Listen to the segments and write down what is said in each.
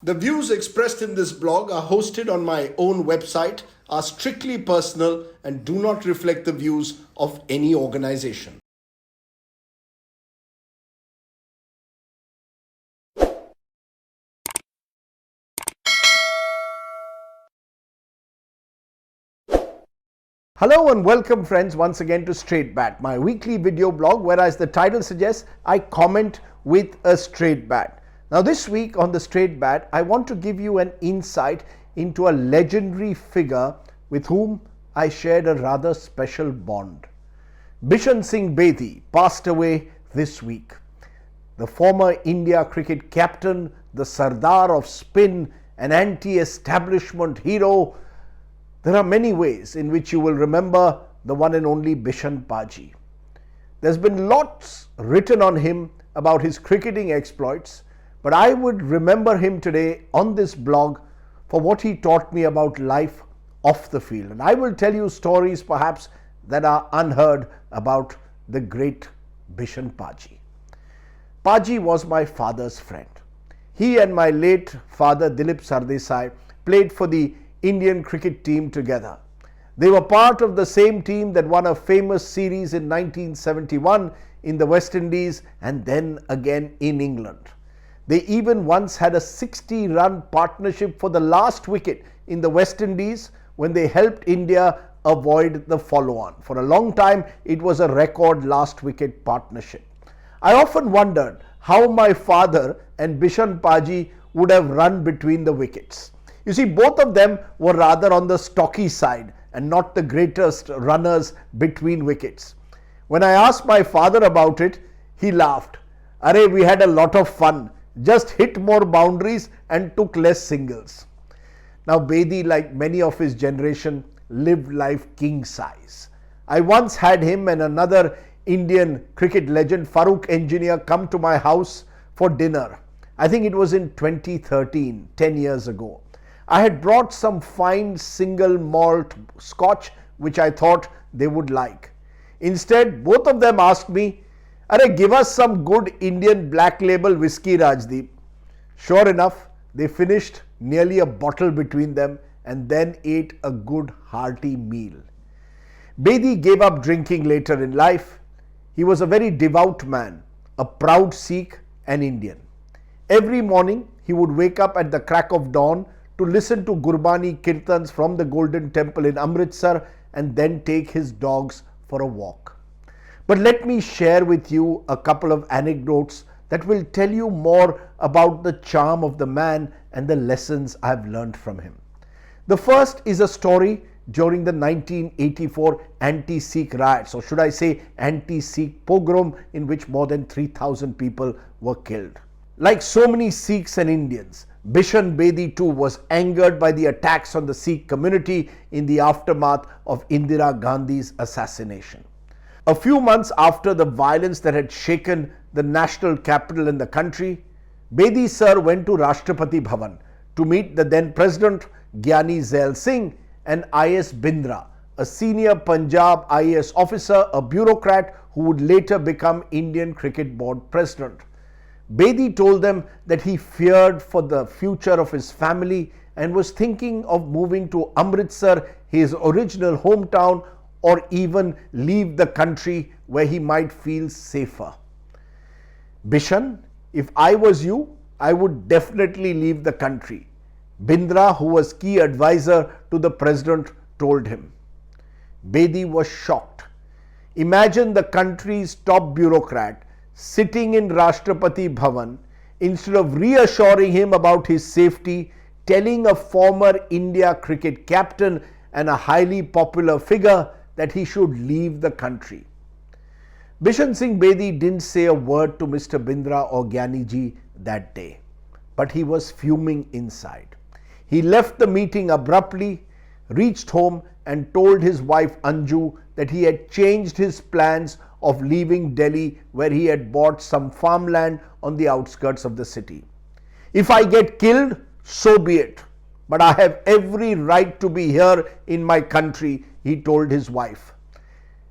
The views expressed in this blog are hosted on my own website, are strictly personal, and do not reflect the views of any organization. Hello and welcome friends once again to Straight Bat, my weekly video blog where, as the title suggests, I comment with a straight bat. Now this week on the Straight Bat, I want to give you an insight into a legendary figure with whom I shared a rather special bond. Bishan Singh Bedi passed away this week. The former India cricket captain, the Sardar of spin, an anti-establishment hero. There are many ways in which you will remember the one and only Bishan Paji. There's been lots written on him about his cricketing exploits, but I would remember him today on this blog for what he taught me about life off the field. And I will tell you stories perhaps that are unheard about the great Bishan Paji. Paji was my father's friend. He and my late father Dilip Sardesai played for the Indian cricket team together. They were part of the same team that won a famous series in 1971 in the West Indies and then again in England. They even once had a 60-run partnership for the last wicket in the West Indies when they helped India avoid the follow-on. For a long time, it was a record last wicket partnership. I often wondered how my father and Bishan Paji would have run between the wickets. You see, both of them were rather on the stocky side and not the greatest runners between wickets. When I asked my father about it, he laughed. "Arey, we had a lot of fun, just hit more boundaries and took less singles." Now Bedi, like many of his generation, lived life king size. I once had him and another Indian cricket legend, Farooq Engineer, come to my house for dinner. I think it was in 2013, 10 years ago. I had brought some fine single malt scotch which I thought they would like. Instead, both of them asked me, "Arey, give us some good Indian black label whiskey, Rajdeep." Sure enough, they finished nearly a bottle between them and then ate a good hearty meal. Bedi gave up drinking later in life. He was a very devout man, a proud Sikh and Indian. Every morning he would wake up at the crack of dawn to listen to Gurbani Kirtans from the Golden Temple in Amritsar and then take his dogs for a walk. But let me share with you a couple of anecdotes that will tell you more about the charm of the man and the lessons I have learned from him. The first is a story during the 1984 anti-Sikh riots, or should I say anti-Sikh pogrom, in which more than 3,000 people were killed. Like so many Sikhs and Indians, Bishan Bedi too was angered by the attacks on the Sikh community in the aftermath of Indira Gandhi's assassination. A few months after the violence that had shaken the national capital in the country, Bedi sir went to Rashtrapati Bhavan to meet the then President Gyani Zail Singh and I.S. Bindra, a senior Punjab IAS officer, a bureaucrat who would later become Indian Cricket Board President. Bedi told them that he feared for the future of his family and was thinking of moving to Amritsar, his original hometown, or even leave the country where he might feel safer. "Bishan, if I was you, I would definitely leave the country," Bindra, who was key advisor to the president, told him. Bedi was shocked. Imagine the country's top bureaucrat sitting in Rashtrapati Bhavan, instead of reassuring him about his safety, telling a former India cricket captain and a highly popular figure that he should leave the country. Bishan Singh Bedi didn't say a word to Mr. Bindra or Gyani ji that day, but he was fuming inside. He left the meeting abruptly, reached home and told his wife Anju that he had changed his plans of leaving Delhi, where he had bought some farmland on the outskirts of the city. "If I get killed, so be it. But I have every right to be here in my country," he told his wife.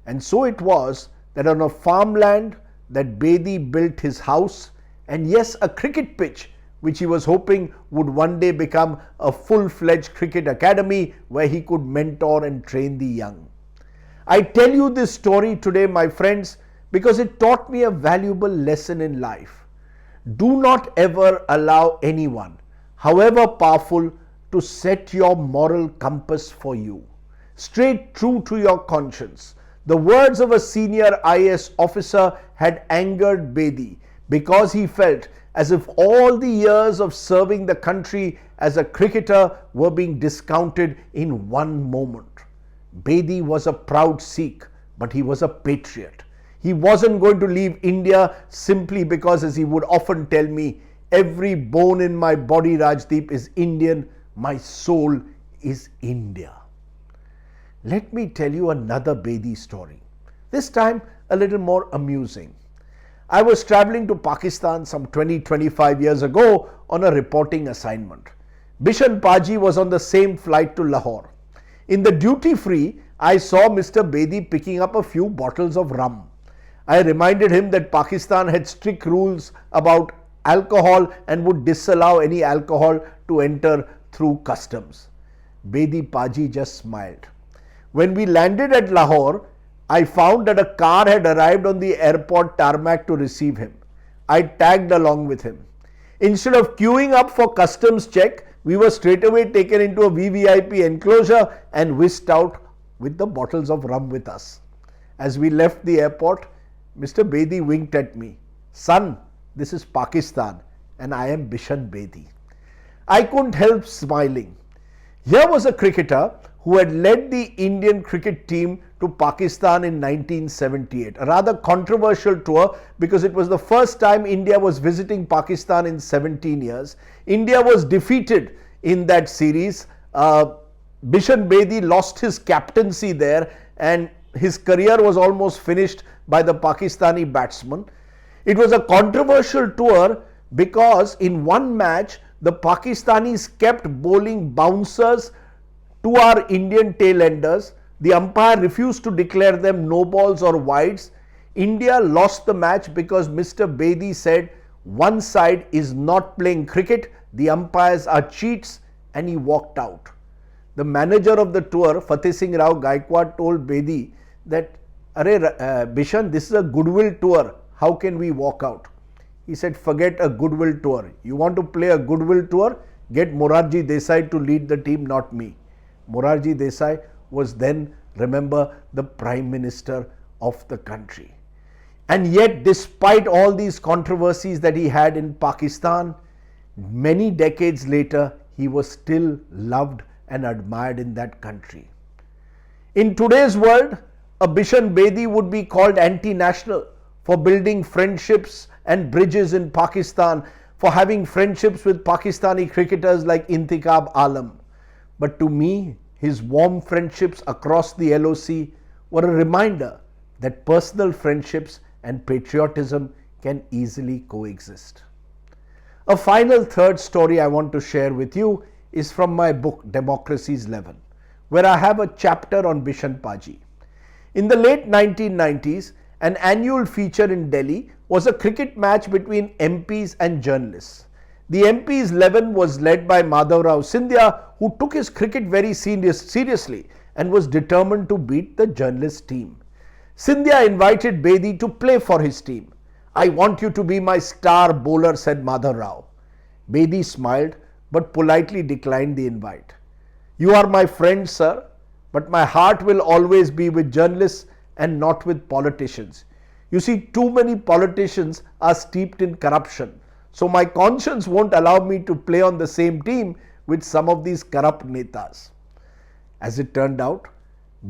And so it was that on a farmland that Bedi built his house, and yes, a cricket pitch which he was hoping would one day become a full-fledged cricket academy where he could mentor and train the young. I tell you this story today, my friends, because it taught me a valuable lesson in life. Do not ever allow anyone, however powerful, to set your moral compass for you. Stay true to your conscience. The words of a senior IAS officer had angered Bedi because he felt as if all the years of serving the country as a cricketer were being discounted in one moment. Bedi was a proud Sikh, but he was a patriot. He wasn't going to leave India simply because, as he would often tell me, every bone in my body, Rajdeep, is Indian. My soul is India. Let me tell you another Bedi story. This time a little more amusing. I was traveling to Pakistan some 20-25 years ago on a reporting assignment. Bishan Paji was on the same flight to Lahore. In the duty free, I saw Mr. Bedi picking up a few bottles of rum. I reminded him that Pakistan had strict rules about alcohol and would disallow any alcohol to enter through customs. Bedi Paji just smiled. When we landed at Lahore, I found that a car had arrived on the airport tarmac to receive him. I tagged along with him. Instead of queuing up for customs check, we were straightaway taken into a VVIP enclosure and whisked out with the bottles of rum with us. As we left the airport, Mr. Bedi winked at me. Son, this is Pakistan and I am Bishan Bedi. I couldn't help smiling. Here was a cricketer who had led the Indian cricket team to Pakistan in 1978. A rather controversial tour because it was the first time India was visiting Pakistan in 17 years. India was defeated in that series. Bishan Bedi lost his captaincy there and his career was almost finished by the Pakistani batsman. It was a controversial tour because in one match the Pakistanis kept bowling bouncers to our Indian tailenders. The umpire refused to declare them no balls or wides. India lost the match because Mr. Bedi said one side is not playing cricket, the umpires are cheats, and he walked out. The manager of the tour, Fateh Singh Rao Gaikwad, told Bedi that, Bishan, this is a goodwill tour, how can we walk out? He said, forget a goodwill tour. You want to play a goodwill tour? Get Morarji Desai to lead the team, not me. Morarji Desai was then, remember, the Prime Minister of the country. And yet, despite all these controversies that he had in Pakistan, many decades later, he was still loved and admired in that country. In today's world, a Bishan Bedi would be called anti-national for building friendships and bridges in Pakistan, for having friendships with Pakistani cricketers like Intikhab Alam. But to me, his warm friendships across the LOC were a reminder that personal friendships and patriotism can easily coexist. A final third story I want to share with you is from my book Democracy's Leaven, where I have a chapter on Bishan Paji. In the late 1990s, an annual feature in Delhi was a cricket match between MPs and journalists. The MP's 11 was led by Madhav Rao Scindia, who took his cricket very seriously and was determined to beat the journalist team. Scindia invited Bedi to play for his team. I want you to be my star bowler, said Madhav Rao. Bedi smiled but politely declined the invite. You are my friend, sir, but my heart will always be with journalists and not with politicians. You see, too many politicians are steeped in corruption. So my conscience won't allow me to play on the same team with some of these corrupt netas. As it turned out,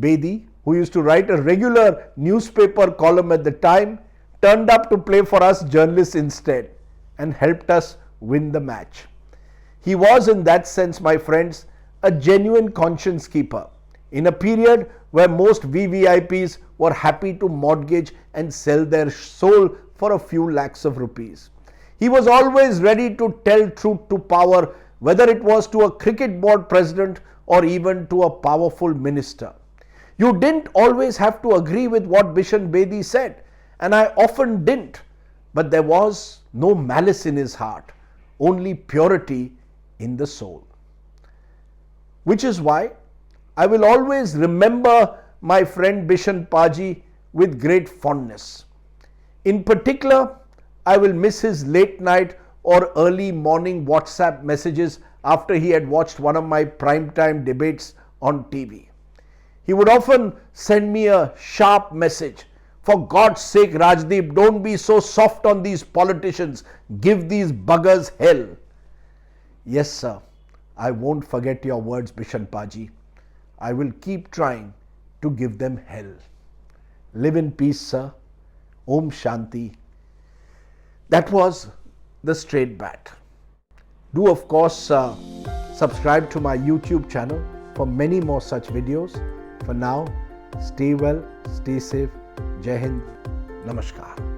Bedi, who used to write a regular newspaper column at the time, turned up to play for us journalists instead and helped us win the match. He was, in that sense, my friends, a genuine conscience keeper in a period where most VVIPs were happy to mortgage and sell their soul for a few lakhs of rupees. He was always ready to tell truth to power, whether it was to a cricket board president or even to a powerful minister. You didn't always have to agree with what Bishan Bedi said, and I often didn't, but there was no malice in his heart. only purity in the soul. Which is why I will always remember my friend Bishan Paji with great fondness. In particular, I will miss his late night or early morning WhatsApp messages after he had watched one of my primetime debates on TV. He would often send me a sharp message. For God's sake, Rajdeep, don't be so soft on these politicians. Give these buggers hell. Yes, sir. I won't forget your words, Bishan Paji. I will keep trying to give them hell. Live in peace, sir. Om Shanti. That was the Straight Bat. Do, of course, subscribe to my YouTube channel for many more such videos. For now, stay well, stay safe. Jai Hind. Namaskar.